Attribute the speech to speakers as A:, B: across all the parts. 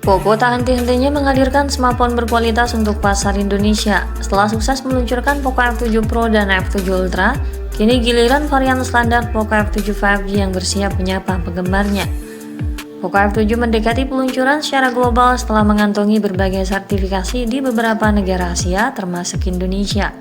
A: Poco tak henti-hentinya menghadirkan smartphone berkualitas untuk pasar Indonesia. Setelah sukses meluncurkan Poco F7 Pro dan F7 Ultra, kini giliran varian standar Poco F7 5G yang bersiap menyapa penggemarnya. Poco F7 mendekati peluncuran secara global setelah mengantongi berbagai sertifikasi di beberapa negara Asia, termasuk Indonesia.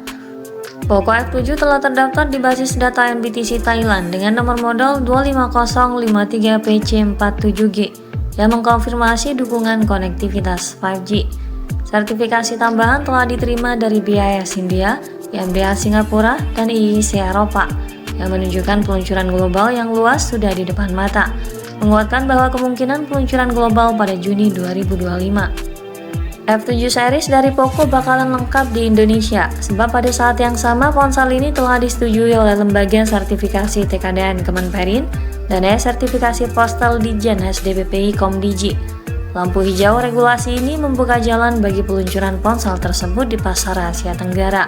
A: Poco F7 telah terdaftar di basis data NBTC Thailand dengan nomor model 25053PC47G yang mengkonfirmasi dukungan konektivitas 5G. Sertifikasi tambahan telah diterima dari BIS India, IMDA Singapura, dan IEC Eropa, yang menunjukkan peluncuran global yang luas sudah di depan mata, menguatkan bahwa kemungkinan peluncuran global pada Juni 2025. F7 series dari Poco bakalan lengkap di Indonesia, sebab pada saat yang sama ponsel ini telah disetujui oleh lembaga sertifikasi TKDN Kemenperin dan sertifikasi postal Dijen HDBPI Komdigi. Lampu hijau regulasi ini membuka jalan bagi peluncuran ponsel tersebut di pasar Asia Tenggara.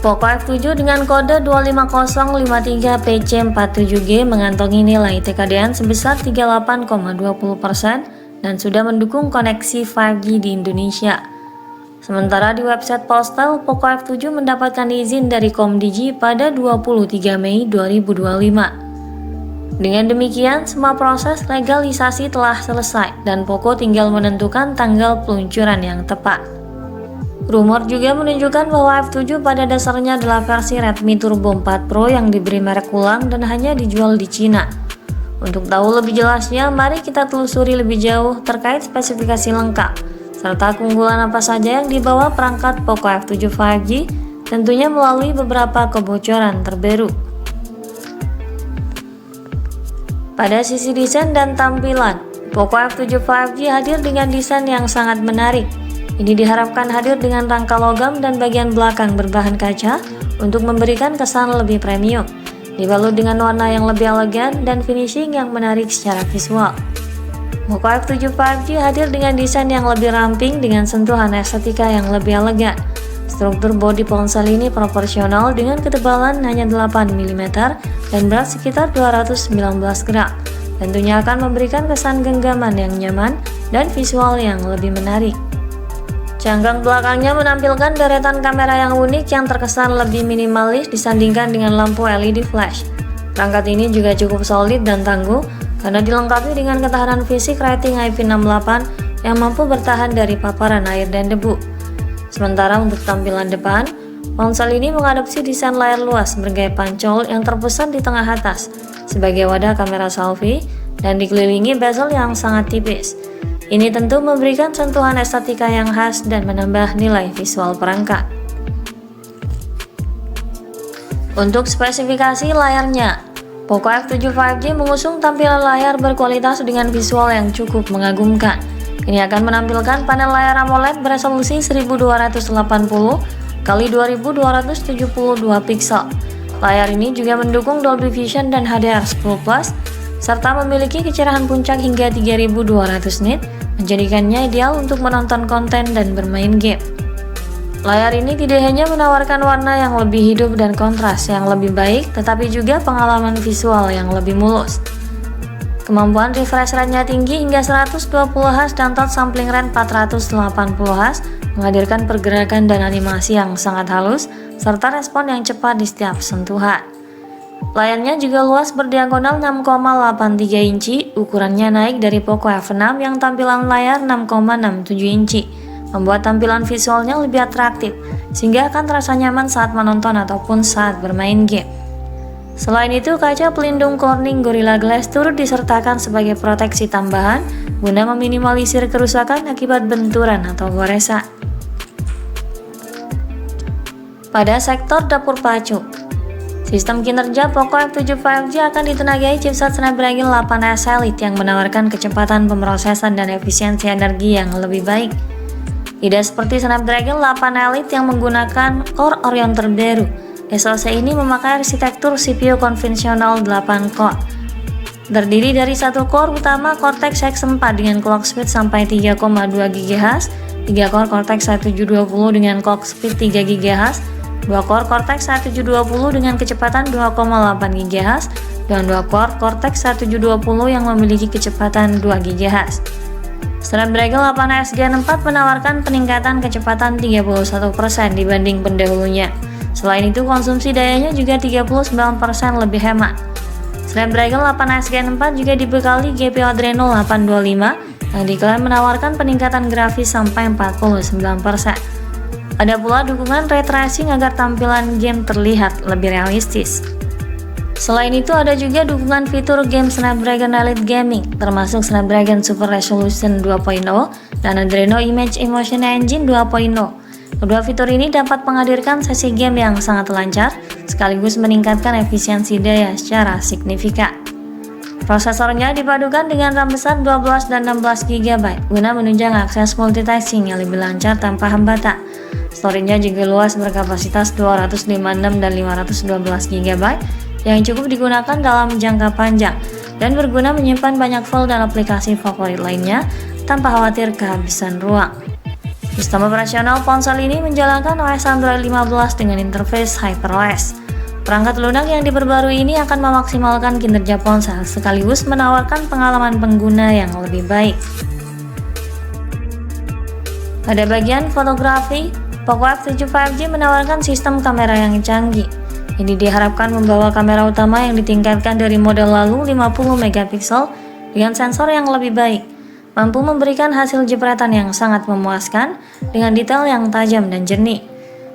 A: Poco F7 dengan kode 25053PC47G mengantongi nilai TKDN sebesar 38,20% dan sudah mendukung koneksi 5G di Indonesia. Sementara di website Postal, Poco F7 mendapatkan izin dari Komdigi pada 23 Mei 2025. Dengan demikian, semua proses legalisasi telah selesai dan Poco tinggal menentukan tanggal peluncuran yang tepat. Rumor juga menunjukkan bahwa F7 pada dasarnya adalah versi Redmi Turbo 4 Pro yang diberi merek ulang dan hanya dijual di Cina. Untuk tahu lebih jelasnya, mari kita telusuri lebih jauh terkait spesifikasi lengkap, serta keunggulan apa saja yang dibawa perangkat Poco F7 5G, tentunya melalui beberapa kebocoran terbaru. Pada sisi desain dan tampilan, Poco F7 5G hadir dengan desain yang sangat menarik. Ini diharapkan hadir dengan rangka logam dan bagian belakang berbahan kaca untuk memberikan kesan lebih premium, dibalut dengan warna yang lebih elegan dan finishing yang menarik secara visual. Poco F7 5G hadir dengan desain yang lebih ramping dengan sentuhan estetika yang lebih elegan. Struktur bodi ponsel ini proporsional dengan ketebalan hanya 8 mm dan berat sekitar 219 gram. Tentunya akan memberikan kesan genggaman yang nyaman dan visual yang lebih menarik. Cangkang belakangnya menampilkan deretan kamera yang unik yang terkesan lebih minimalis disandingkan dengan lampu LED flash. Perangkat ini juga cukup solid dan tangguh karena dilengkapi dengan ketahanan fisik rating IP68 yang mampu bertahan dari paparan air dan debu. Sementara untuk tampilan depan, ponsel ini mengadopsi desain layar luas bergaya pancol yang terpusat di tengah atas sebagai wadah kamera selfie dan dikelilingi bezel yang sangat tipis. Ini tentu memberikan sentuhan estetika yang khas dan menambah nilai visual perangkat. Untuk spesifikasi layarnya, Poco F7 5G mengusung tampilan layar berkualitas dengan visual yang cukup mengagumkan. Ini akan menampilkan panel layar AMOLED beresolusi 1280 x 2272 piksel. Layar ini juga mendukung Dolby Vision dan HDR10+, serta memiliki kecerahan puncak hingga 3200 nit, menjadikannya ideal untuk menonton konten dan bermain game. Layar ini tidak hanya menawarkan warna yang lebih hidup dan kontras yang lebih baik, tetapi juga pengalaman visual yang lebih mulus. Kemampuan refresh rate-nya tinggi hingga 120Hz dan touch sampling rate 480Hz, menghadirkan pergerakan dan animasi yang sangat halus, serta respon yang cepat di setiap sentuhan. Layarnya juga luas berdiagonal 6,83 inci, ukurannya naik dari Poco F6 yang tampilan layar 6,67 inci, membuat tampilan visualnya lebih atraktif, sehingga akan terasa nyaman saat menonton ataupun saat bermain game. Selain itu, kaca pelindung Corning Gorilla Glass turut disertakan sebagai proteksi tambahan guna meminimalisir kerusakan akibat benturan atau goresan. Pada sektor dapur pacu, sistem kinerja Poco F7 5G akan ditenagai chipset Snapdragon 8S Elite yang menawarkan kecepatan pemrosesan dan efisiensi energi yang lebih baik. Tidak seperti Snapdragon 8 Elite yang menggunakan core Oryon terbaru, SoC ini memakai arsitektur CPU konvensional 8 core. Terdiri dari satu core utama Cortex X4 dengan clock speed sampai 3,2 GHz, 3 core Cortex A720 dengan clock speed 3 GHz, 2 core Cortex A720 dengan kecepatan 2,8 GHz, dan 2 core Cortex A720 yang memiliki kecepatan 2 GHz. Snapdragon 8 Gen 4 menawarkan peningkatan kecepatan 31% dibanding pendahulunya. Selain itu, konsumsi dayanya juga 39% lebih hemat. Snapdragon 8 Gen 4 juga dibekali GPU Adreno 825 yang diklaim menawarkan peningkatan grafis sampai 49%. Ada pula dukungan ray tracing agar tampilan game terlihat lebih realistis. Selain itu, ada juga dukungan fitur game Snapdragon Elite Gaming, termasuk Snapdragon Super Resolution 2.0 dan Adreno Image Emotion Engine 2.0. Kedua fitur ini dapat menghadirkan sesi game yang sangat lancar, sekaligus meningkatkan efisiensi daya secara signifikan. Prosesornya dipadukan dengan RAM besar 12 dan 16 GB guna menunjang akses multitasking yang lebih lancar tanpa hambatan. Storage-nya juga luas berkapasitas 256 dan 512 GB yang cukup digunakan dalam jangka panjang dan berguna menyimpan banyak file dan aplikasi favorit lainnya tanpa khawatir kehabisan ruang. Sistem operasional ponsel ini menjalankan OS Android 15 dengan interface HyperOS. Perangkat lunak yang diperbarui ini akan memaksimalkan kinerja ponsel sekaligus menawarkan pengalaman pengguna yang lebih baik. Pada bagian fotografi, Poco F7 5G menawarkan sistem kamera yang canggih. Ini diharapkan membawa kamera utama yang ditingkatkan dari model lalu 50 MP dengan sensor yang lebih baik, mampu memberikan hasil jepretan yang sangat memuaskan dengan detail yang tajam dan jernih.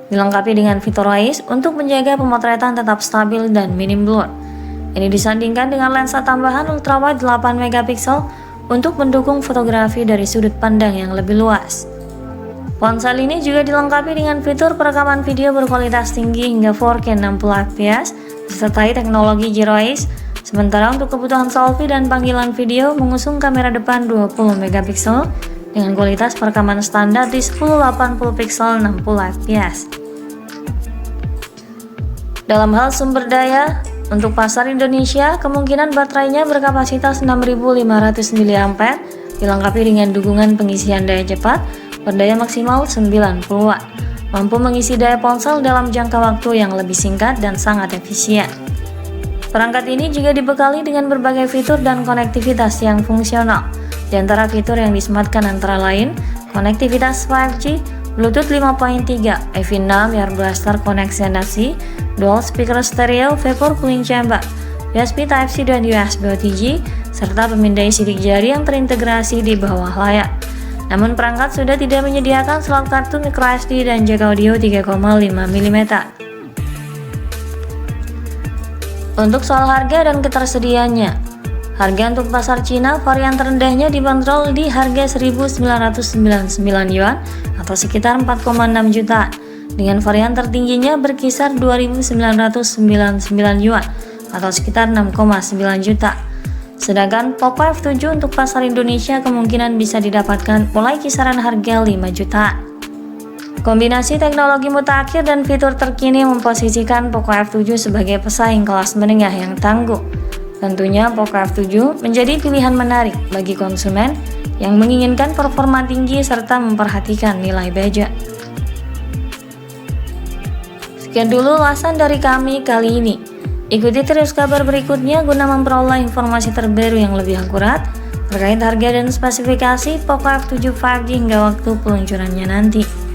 A: Dilengkapi dengan fitur Raise untuk menjaga pemotretan tetap stabil dan minim blur. Ini disandingkan dengan lensa tambahan ultrawide 8 MP untuk mendukung fotografi dari sudut pandang yang lebih luas. Ponsel ini juga dilengkapi dengan fitur perekaman video berkualitas tinggi hingga 4K 60fps disertai teknologi Zero Haze. Sementara untuk kebutuhan selfie dan panggilan video mengusung kamera depan 20 MP dengan kualitas perekaman standar di 1080 pixel 60fps. Dalam hal sumber daya, untuk pasar Indonesia kemungkinan baterainya berkapasitas 6500 mAh dilengkapi dengan dukungan pengisian daya cepat berdaya maksimal 90 Watt, mampu mengisi daya ponsel dalam jangka waktu yang lebih singkat dan sangat efisien. Perangkat ini juga dibekali dengan berbagai fitur dan konektivitas yang fungsional. Di antara fitur yang disematkan antara lain, konektivitas 5G, Bluetooth 5.3, EV6 Air Blaster koneksi NFC, dual speaker stereo, vapor cooling chamber, USB Type-C dan USB OTG, serta pemindai sidik jari yang terintegrasi di bawah layar. Namun perangkat sudah tidak menyediakan slot kartu microSD dan jack audio 3,5 mm. Untuk soal harga dan ketersediaannya, harga untuk pasar Cina varian terendahnya dibanderol di harga 1.999 yuan atau sekitar 4,6 juta, dengan varian tertingginya berkisar 2.999 yuan atau sekitar 6,9 juta. Sedangkan Poco F7 untuk pasar Indonesia kemungkinan bisa didapatkan mulai kisaran harga 5 juta. Kombinasi teknologi mutakhir dan fitur terkini memposisikan Poco F7 sebagai pesaing kelas menengah yang tangguh. Tentunya Poco F7 menjadi pilihan menarik bagi konsumen yang menginginkan performa tinggi serta memperhatikan nilai budget. Sekian dulu ulasan dari kami kali ini. Ikuti terus kabar berikutnya guna memperoleh informasi terbaru yang lebih akurat terkait harga dan spesifikasi Poco F7 5G hingga waktu peluncurannya nanti.